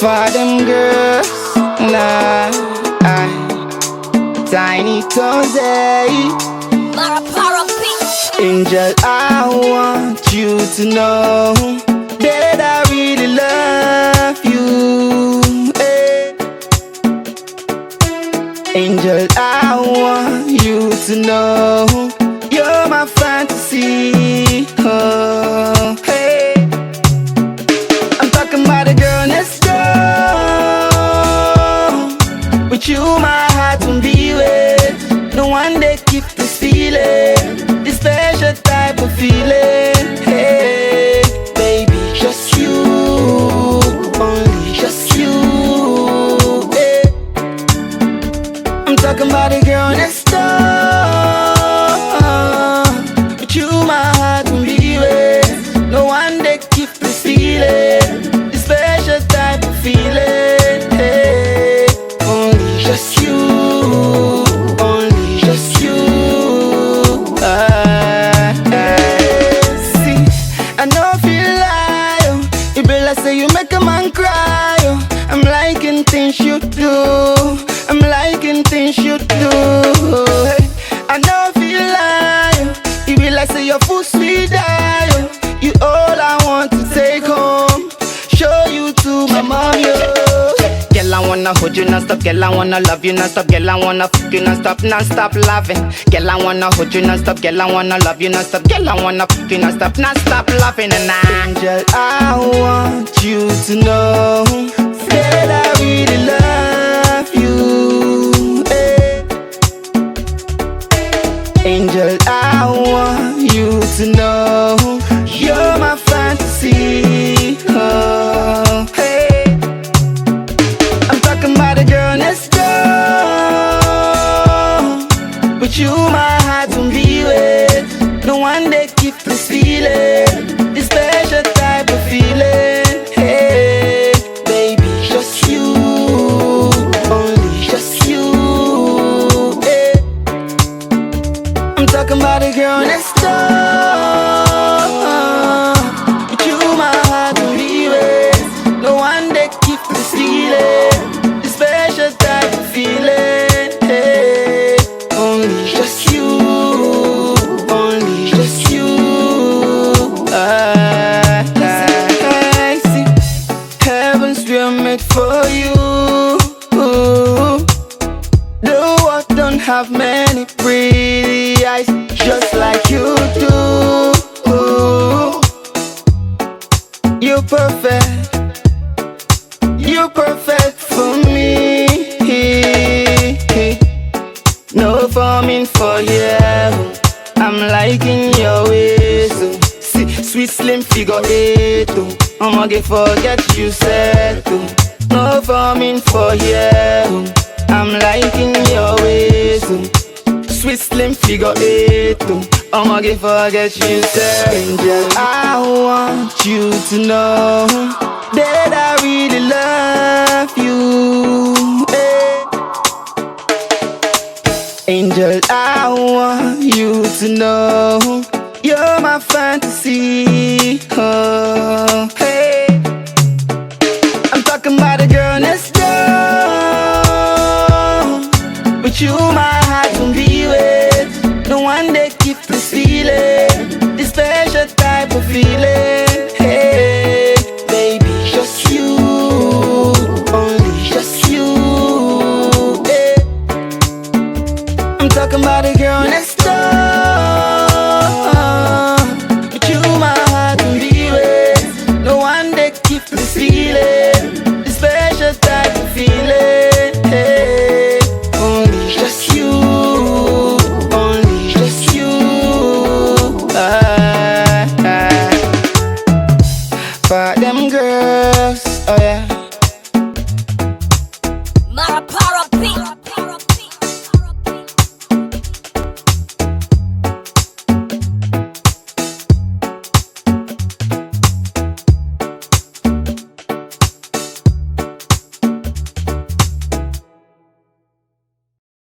For them girls, nah, Tiny Toes, Angel, I want you to know that I really love you, eh. Angel, I want you to know you're my fantasy, oh, hey. I'm talking about a girl next door. With you my heart won't be with. No one that keep this feeling, this special type of feeling. Hey, baby, just you, only just you. Hey. I'm talking about a girl next door. With you my heart won't be with. No one that keep this feeling, this special type of feeling. Hey, only just you, only just you. See, I know feel like you be like say you make a man cry. I'm liking things you do, I'm liking things you do. Hey, I know feel like you be like say you're full sweet die. You all I want to take home, show you to my mom, yo. Girl, I wanna hold you non-stop, girl, I wanna love you non-stop, girl, I wanna fuck you non-stop, non-stop loving. Girl, I wanna hold you non-stop, girl, I wanna love you non-stop, girl, I wanna fuck you non-stop, non-stop loving. And Angel, I want you to know that I really love you, eh. Angel, I want you to know you're my fantasy, oh, hey. I'm talking about a girl next door. But you my heart won't be with. No one that keep this feeling, this special type of feeling. Hey, baby, just you, only just you, hey. I'm talking about a girl next door. Feeling, hey, only just you, only just you. I see heavens were made for you. The world don't have many pretty eyes, just like you do. You're perfect, you're perfect for me. No forming for you, I'm liking your ways. See, sweet slim figure 8. I'ma get forget you said. No forming for you, I'm liking your ways. Sweet slim figure 8. I'ma get forget you said. Angel, I want you to know that I really love you, eh. Angel, I want you to know you're my fantasy,